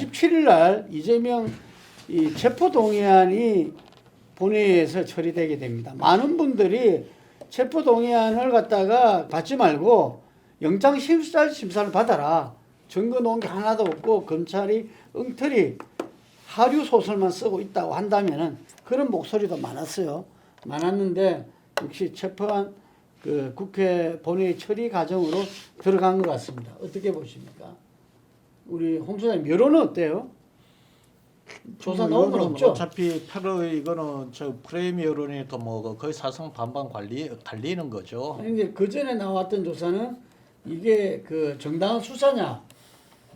27일 날 이재명 이 체포동의안이 본회의에서 처리되게 됩니다. 많은 분들이 체포동의안을 갖다가 받지 말고 영장심사를 받아라. 증거 놓은 게 하나도 없고 검찰이 엉터리 하류 소설만 쓰고 있다고 한다면은 그런 목소리도 많았어요. 많았는데 역시 체포한 그 국회 본회의 처리 과정으로 들어간 것 같습니다. 어떻게 보십니까? 우리 홍 소장님 여론은 어때요? 조사 나온 건 없죠? 어차피 패러 이거는 저 프레임 여론이 뭐 거의 사상 반반 갈리는 거죠. 아니 근데 그 전에 나왔던 조사는 이게 그 정당한 수사냐,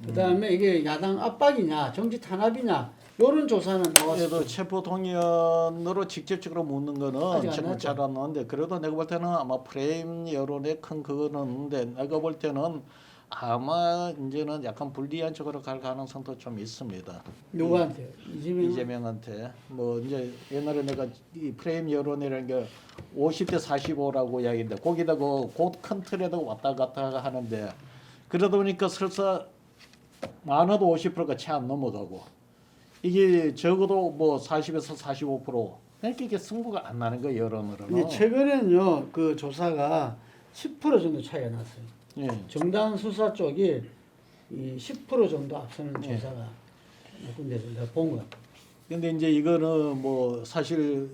그다음에 이게 야당 압박이냐, 정치 탄압이냐 이런 조사는 나왔어요. 그래도 체포 동의안으로 직접적으로 묻는 거는 아직 안 잘 안 나오는데 그래도 내가 볼 때는 아마 프레임 여론의 큰 그거는 있는데 내가 볼 때는 아마 이제는 약간 불리한 쪽으로 갈 가능성도 좀 있습니다. 누구한테? 이재명한테 뭐 이제 옛날에 내가 이 프레임 여론이라는 게 50대 45라고 이야기인데 거기다 그곧큰 틀에다 왔다 갔다 하는데 그러다 보니까 설사 많아도 50%가 채 안 넘어가고 이게 적어도 뭐 40에서 45% 그러니까 이게 승부가 안 나는 거예요 여론으로는. 최근에는요 그 조사가 10% 정도 차이가 났어요. 예. 정당 수사 쪽이 이 10% 정도 앞서는 조사가 몇 군데서 내가 본 것 같아요. 근데 이제 이거는 뭐 사실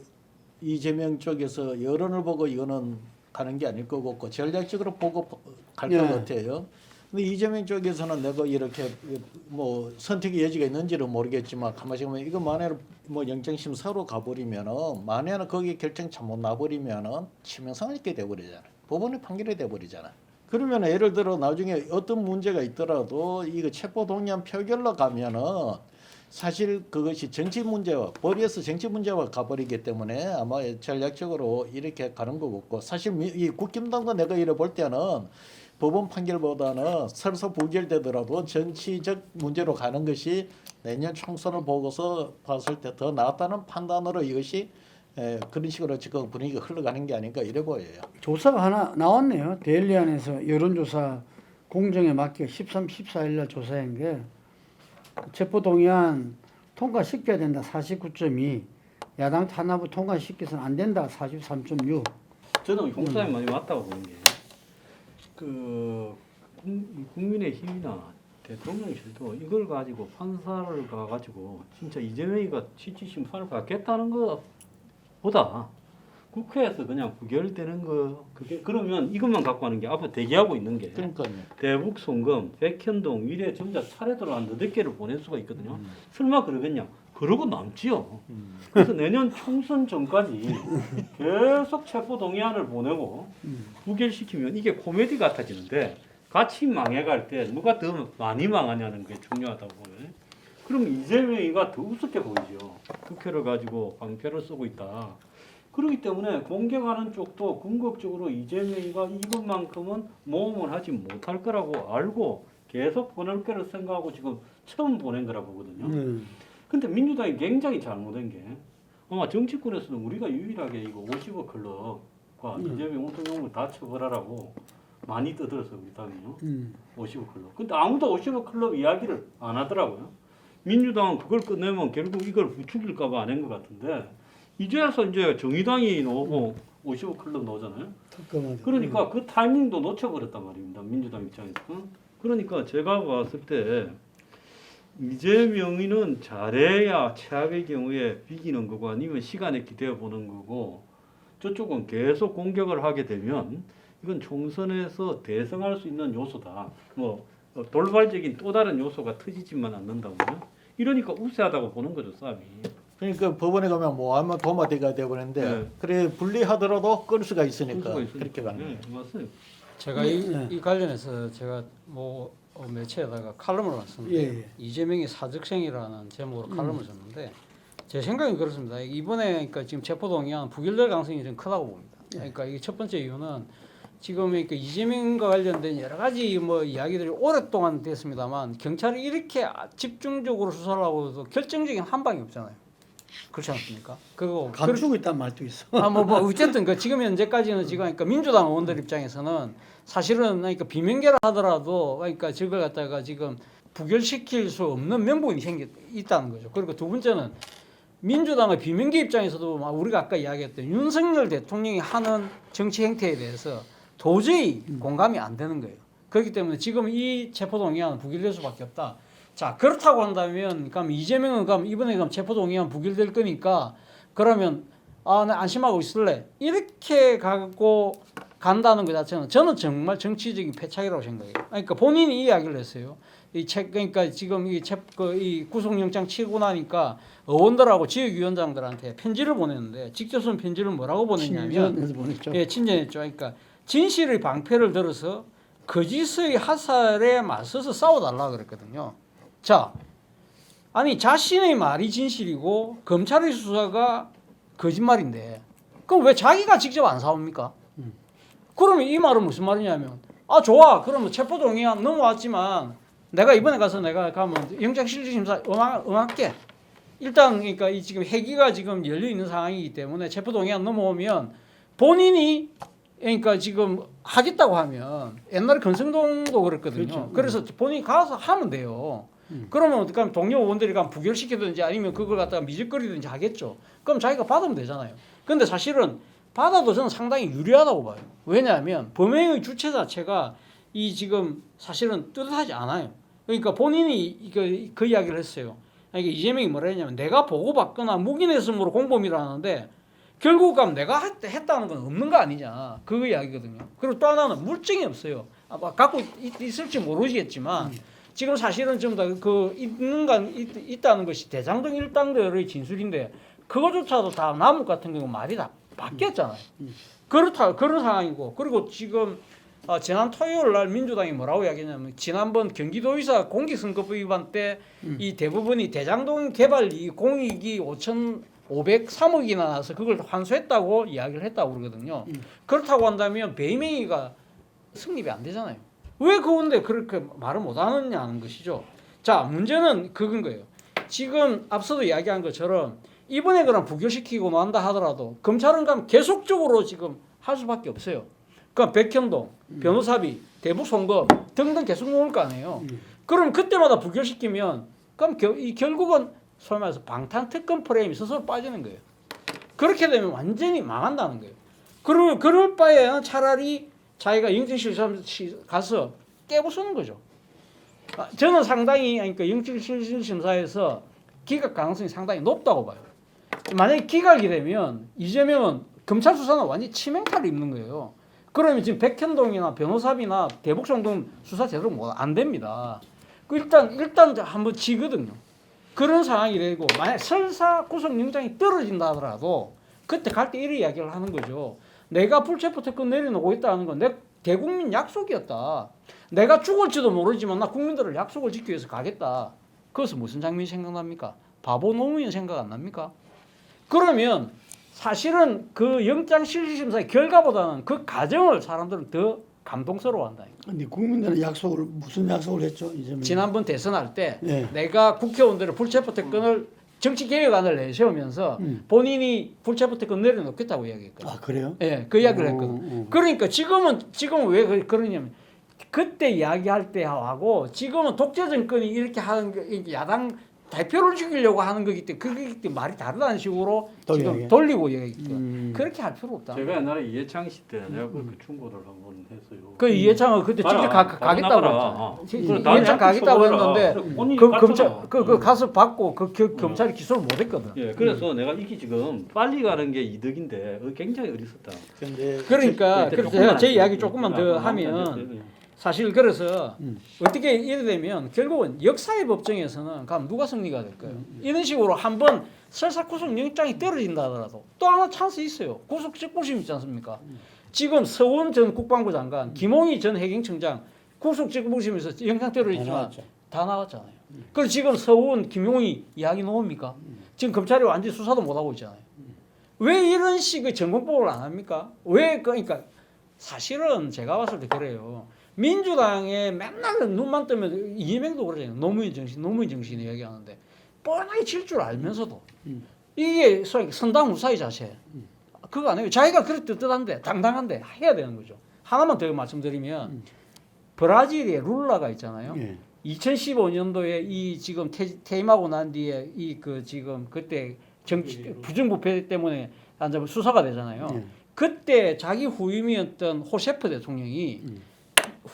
이재명 쪽에서 여론을 보고 이거는 가는 게 아닐 거고 전략적으로 보고 갈 것 같아요. 근데 이재명 쪽에서는 내가 이렇게 뭐 선택의 여지가 있는지는 모르겠지만 가만히 보면 이거 만약에 뭐 영장심사로 가버리면은 만약에 거기 결정 잘못 나버리면은 치명상을 입게 돼버리잖아요. 법원의 판결이 돼버리잖아요. 그러면 예를 들어 나중에 어떤 문제가 있더라도 이거 체포동의안 표결로 가면은 사실 그것이 정치 문제와 법에서 정치 문제와 가버리기 때문에 아마 전략적으로 이렇게 가는 거 같고 사실 이 국힘당도 내가 이래 볼 때는 법원 판결보다는 설사 부결되더라도 정치적 문제로 가는 것이 내년 총선을 보고서 봤을 때 더 낫다는 판단으로 이것이 그런 식으로 지금 분위기가 흘러가는 게 아닌가 이래 보여요. 조사가 하나 나왔네요. 데일리안에서 여론조사 공정에 맞게 13, 14일 날 조사한 게 체포동의안 통과시켜야 된다 49.2, 야당 탄압을 통과시켜서는 안 된다 43.6. 저는 홍 소장님 말이 맞다고 보는 게 그 국민의힘이나 대통령실도 이걸 가지고 판사를 가가지고 진짜 이재명이가 취지 심판을 받겠다는 것보다 국회에서 그냥 부결되는 거 그게 그러면 이것만 갖고 하는 게 앞으로 대기하고 있는 게 그러니까요. 대북 송금, 백현동, 미래전자 차례대로 한 8개를 보낼 수가 있거든요. 설마 그러겠냐? 그러고 남지요. 그래서 내년 총선 전까지 계속 체포동의안을 보내고 부결시키면 이게 코미디 같아지는데 같이 망해갈 때 누가 더 많이 망하냐는 게 중요하다고 보면 그럼 이재명이가 더 우습게 보이죠. 국회를 가지고 방패를 쓰고 있다. 그렇기 때문에 공격하는 쪽도 궁극적으로 이재명이가 이것만큼은 모험을 하지 못할 거라고 알고 계속 보낼 거를 생각하고 지금 처음 보낸 거라 보거든요. 근데 민주당이 굉장히 잘못된 게 아마 정치권에서는 우리가 유일하게 이거 50억 클럽과 이재명 대통령을 다 처벌하라고 많이 떠들어서 우리 당이요. 50억 클럽. 근데 아무도 50억 클럽 이야기를 안 하더라고요. 민주당은 그걸 끝내면 결국 이걸 부추길까 봐 안 한 것 같은데 이제서 이제 정의당이 나오고 50억 클럽 나오잖아요. 그러니까 그 타이밍도 놓쳐버렸단 말입니다. 민주당 입장에서. 그러니까 제가 봤을 때 이재명이는 잘해야 최악의 경우에 비기는 거고 아니면 시간에 기대어 보는 거고 저쪽은 계속 공격을 하게 되면 이건 총선에서 대승할 수 있는 요소다. 뭐 돌발적인 또 다른 요소가 터지지만 않는다고요. 이러니까 우세하다고 보는 거죠, 싸움이. 그러니까 법원에 가면 뭐 아마 도마대가 되버리는데 네. 그래 분리하더라도 끌 수가 있으니까 끌 수가 그렇게 가는 거예요. 맞습니다. 제가 이 관련해서 제가 뭐 매체에다가 칼럼을 썼는데 이재명의 사적생이라는 제목으로 칼럼을 썼는데 제 생각은 그렇습니다. 이번에 그러니까 지금 체포동의안 부결될 가능성이 좀 크다고 봅니다. 그러니까 이게 첫 번째 이유는 지금 그러니까 이재명과 관련된 여러 가지 뭐 이야기들이 오랫동안 됐습니다만 경찰이 이렇게 집중적으로 수사를 하고 도 결정적인 한 방이 없잖아요. 그렇지 않습니까? 그리고 감추고 있다는 말도 있어. 뭐 어쨌든 그 지금 현재까지는 지금 그러니까 민주당 의원들 입장에서는 사실은 그러니까 비명계를 하더라도 그러니까 저걸 갖다가 지금 부결시킬 수 없는 명분이 있다는 거죠. 그리고 두 번째는 민주당의 비명계 입장에서도 막 우리가 아까 이야기했던 윤석열 대통령이 하는 정치 행태에 대해서 도저히 공감이 안 되는 거예요. 그렇기 때문에 지금 이 체포동의안은 부결될 수밖에 없다. 자, 그렇다고 한다면 그럼 이재명은 그럼 이번에 그럼 체포동의안 부결될 거니까 그러면 아, 나 안심하고 있을래. 이렇게 가고 간다는 것 자체는 저는 정말 정치적인 패착이라고 생각해요. 그러니까 본인이 이야기를 했어요. 그러니까 지금 이 구속영장 치고 나니까 의원들하고 지역위원장들한테 편지를 보냈는데 직접 쓴 편지를 뭐라고 보냈냐면 친전해서 보냈죠. 예, 친전했죠. 그러니까 진실의 방패를 들어서 거짓의 하살에 맞서서 싸워달라 그랬거든요. 자, 아니 자신의 말이 진실이고 검찰의 수사가 거짓말인데 그럼 왜 자기가 직접 안 싸웁니까? 그러면 이 말은 무슨 말이냐면 아 좋아 그러면 체포동의안 넘어왔지만 내가 이번에 가서 내가 가면 영장실질심사 응할게. 일단 그러니까 이 지금 회기가 지금 열려 있는 상황이기 때문에 체포동의안 넘어오면 본인이 그러니까 지금 하겠다고 하면 옛날에 권성동도 그랬거든요. 그렇죠. 그래서 본인이 가서 하면 돼요. 그러면 어떻게 하면 동료 의원들이 가면 부결시키든지 아니면 그걸 갖다가 미적거리든지 하겠죠. 그럼 자기가 받으면 되잖아요. 근데 사실은 받아도 저는 상당히 유리하다고 봐요. 왜냐하면 범행의 주체 자체가 이 지금 사실은 뚜렷하지 않아요. 그러니까 본인이 그 이야기를 했어요. 그러니까 이재명이 뭐라 했냐면 내가 보고받거나 묵인했음으로 공범이라는데 결국 가면 내가 했다는 건 없는 거 아니냐. 그 이야기거든요. 그리고 또 하나는 물증이 없어요. 갖고 있을지 모르시겠지만 지금 사실은 전부 다 그 있다는 것이 대장동 일당들의 진술인데 그거조차도 다 남욱 같은 경우 말이 다 바뀌었잖아요. 그런 상황이고 그리고 지금 지난 토요일 날 민주당이 뭐라고 이야기했냐면 지난번 경기도의사 공직선거법 위반 때 이 대부분이 대장동 개발 공익이 503억이나 나서 그걸 환수했다고 이야기를 했다고 그러거든요. 그렇다고 한다면 배임행위가 성립이 안 되잖아요. 왜 그건데 그렇게 말을 못 하느냐는 것이죠. 자, 문제는 그건 거예요. 지금 앞서도 이야기한 것처럼 이번에 그럼 부결시키고 난다 하더라도 검찰은 그럼 계속적으로 지금 할 수밖에 없어요. 그럼 백현동, 변호사비, 대북 송금 등등 계속 나올 거 아니에요. 그럼 그때마다 부결시키면 그럼 결국은 소위 말해서 방탄특검 프레임이 스스로 빠지는 거예요. 그렇게 되면 완전히 망한다는 거예요. 그럴 바에는 차라리 자기가 영장실질 가서 깨부수는 거죠. 저는 상당히 그러니까 영장실질심사에서 기각 가능성이 상당히 높다고 봐요. 만약에 기각이 되면 이재명은 검찰 수사는 완전히 치명타를 입는 거예요. 그러면 지금 백현동이나 변호사비나 대북송금 수사 제대로 안 됩니다. 일단 한번 지거든요. 그런 상황이 되고 만약 설사 구속영장이 떨어진다 하더라도 그때 갈 때 이런 이야기를 하는 거죠. 내가 불체포 특권 내려놓고 있다는 건 내 대국민 약속이었다. 내가 죽을지도 모르지만 나 국민들을 약속을 지키기 위해서 가겠다. 그것은 무슨 장면이 생각납니까? 바보 노무현 생각 안 납니까? 그러면 사실은 그 영장실질심사의 결과보다는 그 과정을 사람들은 더 감동스러워한다니까. 근데 국민들은 약속을 무슨 약속을 했죠? 이재명. 지난번 대선할 때 네. 내가 국회의원들의 불체포 특권을 정치개혁안을 내세우면서 본인이 불체포 특권 내려놓겠다고 이야기했거든요. 아 그래요? 예, 그 이야기를 했거든. 그러니까 지금은 왜 그러냐면 그때 이야기할 때하고 지금은 독재 정권이 이렇게 하는 게 야당 대표를 죽이려고 하는 거기 때문에 그게 말이 다르다는 식으로 지금 돌리고 얘기했죠. 그렇게 할 필요 없다. 제가 옛날에 이해창 씨 때 내가 그 충고를 한번 했어요. 그 이해창은 그때 직접 가겠다고 했잖아. 이해창 가겠다고 했는데 그 검찰 그 가서 받고 그 검찰이 기소를 못했거든. 예, 그래서 내가 이게 지금 빨리 가는 게 이득인데 굉장히 어리석다. 근데 그러니까 그래서 제가 제 이야기 조금만 더 안 하면. 사실 그래서 어떻게 이래 되면 결국은 역사의 법정에서는 그럼 누가 승리가 될까요? 이런 식으로 한번 설사 구속영장이 떨어진다 하더라도 또 하나 찬스 있어요. 구속적부심 있지 않습니까? 지금 서훈 전 국방부 장관, 김홍희 전 해경청장 구속적부심에서 영장 떨어졌지만 다 나왔잖아요. 그리고 지금 서훈, 김용희 이야기 나옵니까? 지금 검찰이 완전히 수사도 못하고 있잖아요. 왜 이런 식의 전공법을 안 합니까? 왜 그러니까 사실은 제가 봤을 때 그래요. 민주당에 맨날 눈만 뜨면 이재명도 그러잖아요. 노무현 정신 이야기하는데 뻔하게 질 줄 알면서도 이게 소위 선당 우사의 자세. 그거 아니에요. 자기가 그렇게 떳떳한데 당당한데 해야 되는 거죠. 하나만 더 말씀드리면 브라질에 룰라가 있잖아요. 2015년도에 이 지금 퇴임하고 난 뒤에 이 그 지금 그때 정치 부정부패 때문에 앉아 수사가 되잖아요. 예. 그때 자기 후임이었던 호세프 대통령이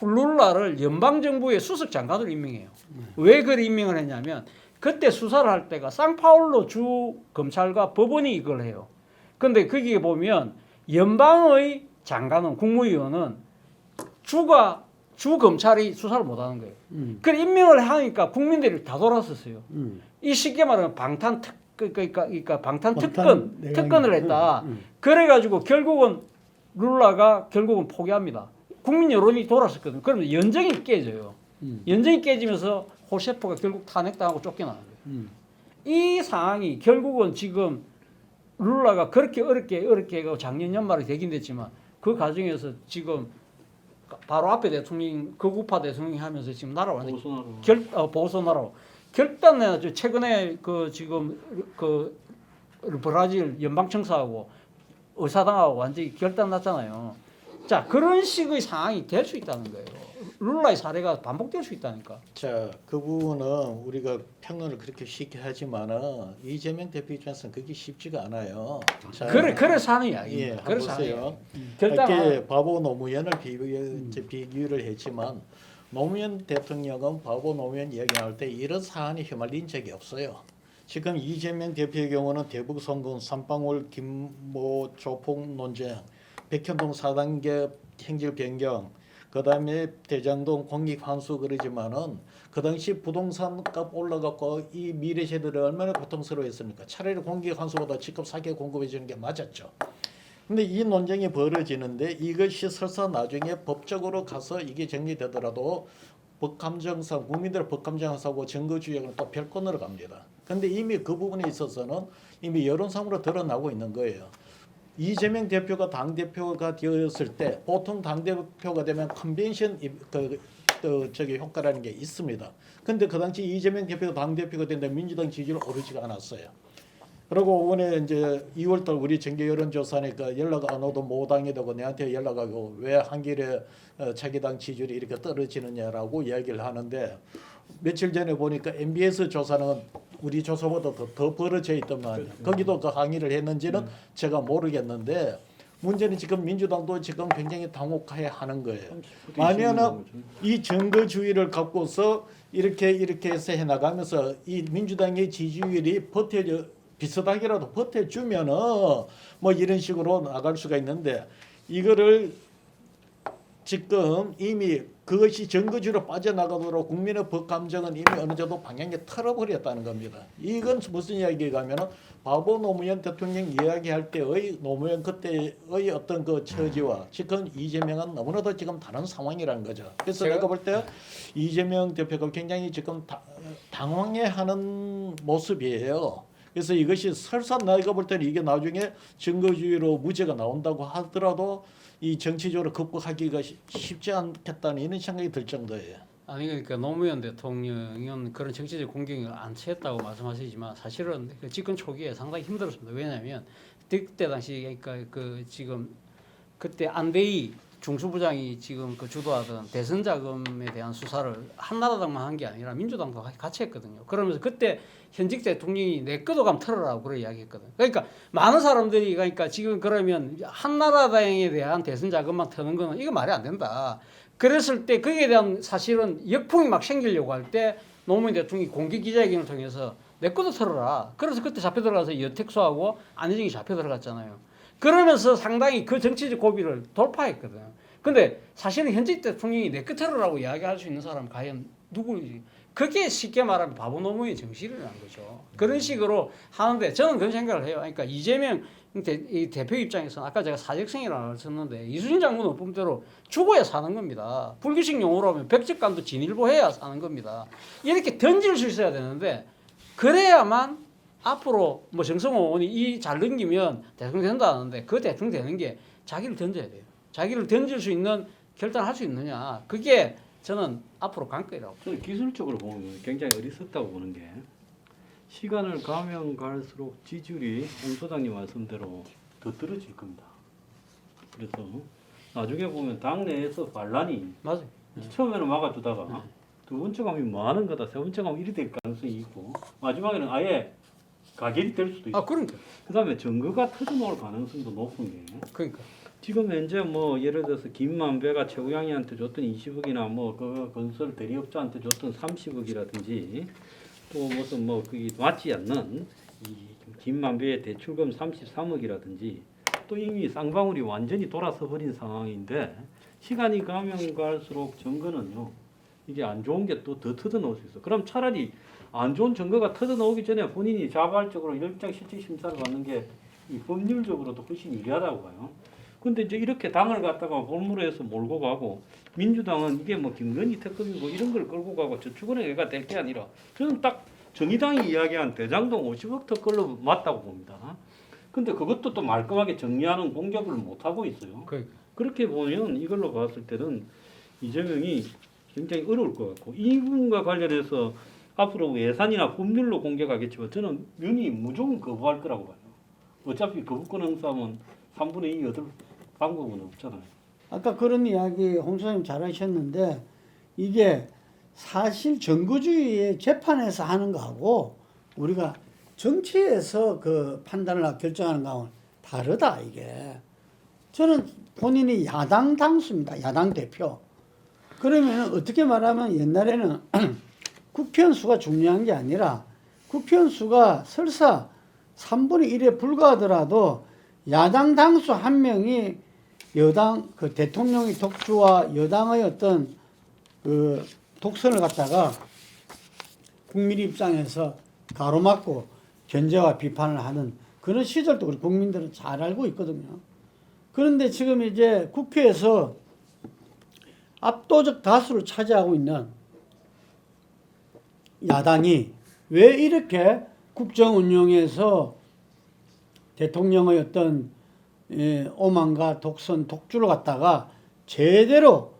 룰라를 연방 정부의 수석 장관으로 임명해요. 왜 그를 임명을 했냐면 그때 수사를 할 때가 상파울로 주 검찰과 법원이 이걸 해요. 근데 거기에 보면 연방의 장관은 국무위원은 주 검찰이 수사를 못 하는 거예요. 그 임명을 하니까 국민들이 다 돌았었어요. 이 쉽게 말하면 그러니까 방탄 특권을 했다. 그래가지고 결국은 룰라가 결국은 포기합니다. 국민 여론이 돌았었거든요. 그러면 연정이 깨져요. 연정이 깨지면서 호세프가 결국 탄핵당하고 쫓겨나는 거예요. 이 상황이 결국은 지금 룰라가 그렇게 어렵게 해서 작년 연말에 되긴 됐지만 그 과정에서 지금 바로 앞에 대통령 극우파 대통령이 하면서 지금 나라 완전 보소나로 결단해야죠. 최근에 그 지금 그 브라질 연방청사하고 의사당하고 완전히 결단 났잖아요. 자, 그런 식의 상황이 될 수 있다는 거예요. 룰라의 사례가 반복될 수 있다니까. 자, 그 부분은 우리가 평론을 그렇게 쉽게 하지만은 이재명 대표 입장에서는 그게 쉽지가 않아요. 자, 그래 사는 예, 이야기입니다. 한번 그래 사는 보세요. 결단. 이렇게 바보 노무현을 비유를 했지만 노무현 대통령은 바보 노무현 이야기 나올 때 이런 사안에 휘말린 적이 없어요. 지금 이재명 대표의 경우는 대북 선거, 삼방울 김모 조폭 논쟁, 백현동 4단계 행질 변경, 그다음에 대장동 공익 환수 그러지만은 그 당시 부동산 값 올라갔고 이 미래 세대들이 얼마나 고통스러워했습니까? 차라리 공익 환수보다 직접 사기 공급해 주는 게 맞았죠. 근데 이 논쟁이 벌어지는데 이것이 설사 나중에 법적으로 가서 이게 정리되더라도 법감정상 국민들 법감정하고 증거주의하고는 또 별건으로 갑니다. 근데 이미 그 부분에 있어서는 이미 여론상으로 드러나고 있는 거예요. 이재명 대표가 당대표가 되었을 때 보통 당대표가 되면 컨벤션 저기 효과라는 게 있습니다. 근데 그 당시 이재명 대표가 당대표가 됐는데 민주당 지지율 오르지가 않았어요. 그리고 이번에 이제 2월달 우리 정계 여론조사니까 연락 안 오도 모당이 되고 내한테 연락하고 왜 한길에 자기 당 지지율이 이렇게 떨어지느냐라고 이야기를 하는데 며칠 전에 보니까 MBS 조사는 우리 조사보다 더 벌어져 있더만 거기도 그 항의를 했는지는 제가 모르겠는데 문제는 지금 민주당도 지금 굉장히 당혹해 하는 거예요. 만약은 이 증거주의를 갖고서 이렇게 해서 해나가면서 이 민주당의 지지율이 비슷하게라도 버텨주면은 뭐 이런 식으로 나갈 수가 있는데 이거를 지금 이미 그것이 증거주의로 빠져나가도록 국민의 법 감정은 이미 어느 정도 방향에 틀어버렸다는 겁니다. 이건 무슨 이야기가 하면은 바보 노무현 대통령 이야기할 때의 노무현 그때의 어떤 그 처지와 지금 이재명은 너무나도 지금 다른 상황이라는 거죠. 그래서 내가 볼 때 이재명 대표가 굉장히 지금 당황해하는 모습이에요. 그래서 이것이 설사 내가 볼 때는 이게 나중에 증거주의로 무죄가 나온다고 하더라도 이 정치적으로 극복하기가 쉽지 않겠다는 이런 생각이 들 정도예요. 아니 그러니까 노무현 대통령은 그런 정치적 공격을 안 취했다고 말씀하시지만 사실은 그 집권 초기에 상당히 힘들었습니다. 왜냐하면 그때 당시 그러니까 그 지금 그때 안대희 중수부장이 지금 그 주도하던 대선 자금에 대한 수사를 한나라당만 한 게 아니라 민주당도 같이 했거든요. 그러면서 그때 현직 대통령이 내 거도 감 털어라고 그런 이야기했거든요. 그러니까 많은 사람들이 그러니까 지금 그러면 한나라당에 대한 대선 자금만 터는 거는 이거 말이 안 된다. 그랬을 때 거기에 대한 사실은 역풍이 막 생기려고 할 때 노무현 대통령이 공개 기자회견을 통해서 내 거도 털어라. 그래서 그때 잡혀 들어가서 여택수하고 안희정이 잡혀 들어갔잖아요. 그러면서 상당히 그 정치적 고비를 돌파했거든. 근데 사실은 현직 대통령이 내 끝으로라고 이야기할 수 있는 사람은 과연 누구인지 그게 쉽게 말하면 바보 노무현의 정신이라는 거죠. 그런 식으로 하는데 저는 그런 생각을 해요. 그러니까 이재명 대표 입장에서는 아까 제가 사직생이라고 말씀했는데 이순신 장군은 뿜대로 죽어야 사는 겁니다. 불교식 용어로 하면 백적간도 진일보해야 사는 겁니다. 이렇게 던질 수 있어야 되는데 그래야만 앞으로 뭐 정성호 의원이 이 잘 넘기면 대통령 된다 하는데 그 대통령 되는 게 자기를 던져야 돼요. 자기를 던질 수 있는 결단을 할 수 있느냐. 그게 저는 앞으로 관건이라고. 저는 기술적으로 보면 굉장히 어리석다고 보는 게 시간을 가면 갈수록 지지율이 홍 소장님 말씀대로 더 떨어질 겁니다. 그래서 나중에 보면 당내에서 반란이 맞아요. 처음에는 막아주다가 두 번째 가면 뭐 하는 거다, 세 번째 가면 이리 될 가능성이 있고, 마지막에는 아예 가결이 될 수도 있고, 그러니까. 그다음에 증거가 터져나올 가능성도 높은 게, 그러니까. 지금 현재 뭐 예를 들어서 김만배가 최우양이한테 줬던 20억이나 뭐 그 건설 대리업자한테 줬던 30억이라든지 또 무슨 뭐 그게 맞지 않는 이 김만배의 대출금 33억이라든지 또 이미 쌍방울이 완전히 돌아서 버린 상황인데 시간이 가면 갈수록 증거는요 이게 안 좋은 게 또 더 터져 나올 수 있어. 그럼 차라리 안 좋은 증거가 터져 나오기 전에 본인이 자발적으로 영장 실질 심사를 받는 게 이 법률적으로도 훨씬 유리하다고 봐요. 근데 이제 이렇게 당을 갖다가 볼무로해서 몰고 가고 민주당은 이게 뭐 김건희 특검이고 이런 걸 끌고 가고 저축은행 애가 될 게 아니라 저는 딱 정의당이 이야기한 대장동 50억 특검로 맞다고 봅니다. 근데 그것도 또 말끔하게 정리하는 공격을 못 하고 있어요. 그러니까. 그렇게 보면 이걸로 봤을 때는 이재명이 굉장히 어려울 것 같고 이 부분과 관련해서 앞으로 예산이나 법률로 공격하겠지만 저는 윤이 무조건 거부할 거라고 봐요. 어차피 거부권 행사하면 3분의 2 얻을 방법은 없잖아요. 아까 그런 이야기 홍 소장님 잘하셨는데 이게 사실 정부주의의 재판에서 하는 거하고 우리가 정치에서 그 판단을 하고 결정하는 거하고는 다르다 이게. 저는 본인이 야당 당수입니다. 야당 대표. 그러면 어떻게 말하면 옛날에는 국회의원 수가 중요한 게 아니라 국회의원 수가 설사 3분의 1에 불과하더라도 야당 당수 한 명이 여당 그 대통령의 독주와 여당의 어떤 그 독선을 갖다가 국민 입장에서 가로막고 견제와 비판을 하는 그런 시절도 우리 국민들은 잘 알고 있거든요. 그런데 지금 이제 국회에서 압도적 다수를 차지하고 있는 야당이 왜 이렇게 국정 운영에서 대통령의 어떤 오만과 독선, 독주를 갖다가 제대로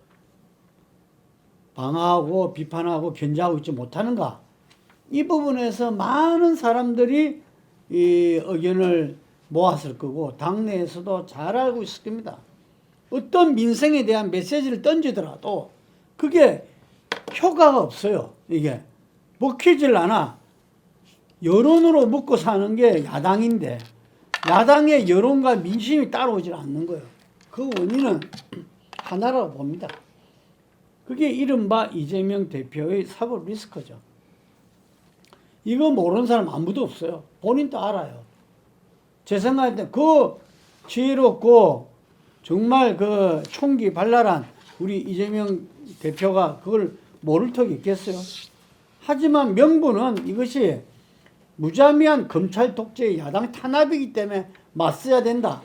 방어하고 비판하고 견제하고 있지 못하는가? 이 부분에서 많은 사람들이 이 의견을 모았을 거고 당내에서도 잘 알고 있을 겁니다. 어떤 민생에 대한 메시지를 던지더라도 그게 효과가 없어요. 이게 먹히질 않아. 여론으로 먹고 사는 게 야당인데 야당의 여론과 민심이 따라오질 않는 거예요. 그 원인은 하나라고 봅니다. 그게 이른바 이재명 대표의 사법 리스크죠. 이거 모르는 사람 아무도 없어요. 본인도 알아요. 제 생각할 때 그 지혜롭고 정말 그 총기 발랄한 우리 이재명 대표가 그걸 모를 턱이 있겠어요. 하지만 명분은 이것이 무자미한 검찰 독재의 야당 탄압이기 때문에 맞서야 된다.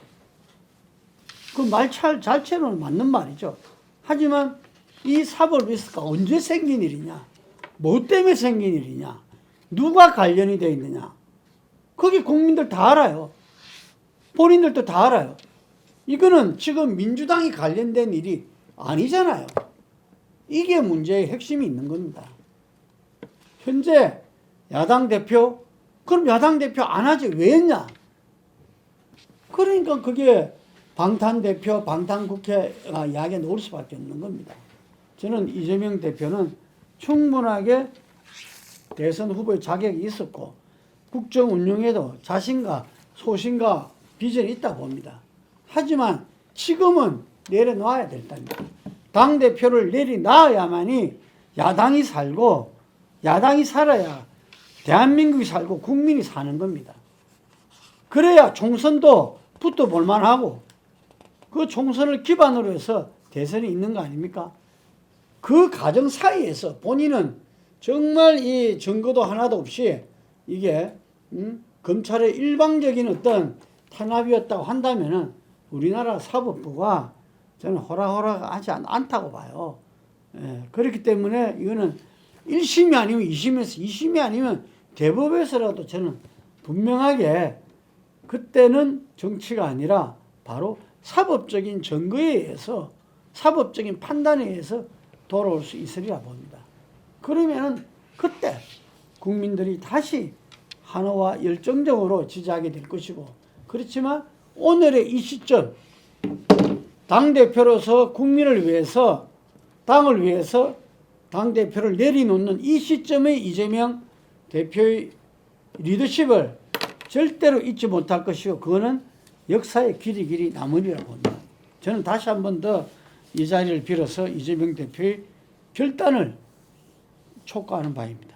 그 말 자체로는 맞는 말이죠. 하지만 이 사법 리스크가 언제 생긴 일이냐? 뭐 때문에 생긴 일이냐? 누가 관련이 되어 있느냐? 그게 국민들 다 알아요. 본인들도 다 알아요. 이거는 지금 민주당이 관련된 일이 아니잖아요. 이게 문제의 핵심이 있는 겁니다. 현재 야당 대표, 그럼 야당 대표 안 하지 왜 했냐? 그러니까 그게 방탄 대표, 방탄 국회가 이야기에 나올 수밖에 없는 겁니다. 저는 이재명 대표는 충분하게 대선 후보의 자격이 있었고 국정 운영에도 자신과 소신과 비전이 있다고 봅니다. 하지만 지금은 내려놔야 될 때입니다. 당대표를 내려놔야만이 야당이 살고 야당이 살아야 대한민국이 살고 국민이 사는 겁니다. 그래야 총선도 붙어볼 만하고 그 총선을 기반으로 해서 대선이 있는 거 아닙니까? 그 과정 사이에서 본인은 정말 이 증거도 하나도 없이 이게 검찰의 일방적인 어떤 탄압이었다고 한다면은 우리나라 사법부가 저는 호락호락하지 않다고 봐요. 예, 그렇기 때문에 이거는 1심이 아니면 2심에서 2심이 아니면 대법에서라도 저는 분명하게 그때는 정치가 아니라 바로 사법적인 증거에 의해서 사법적인 판단에 의해서 돌아올 수 있으리라 봅니다. 그러면은 그때 국민들이 다시 한호와 열정적으로 지지하게 될 것이고 그렇지만 오늘의 이 시점 당대표로서 국민을 위해서 당을 위해서 당대표를 내려놓는 이 시점에 이재명 대표의 리더십을 절대로 잊지 못할 것이고 그거는 역사의 길이 남으리라고 봅니다. 저는 다시 한 번 더 이 자리를 빌어서 이재명 대표의 결단을 촉구하는 바입니다.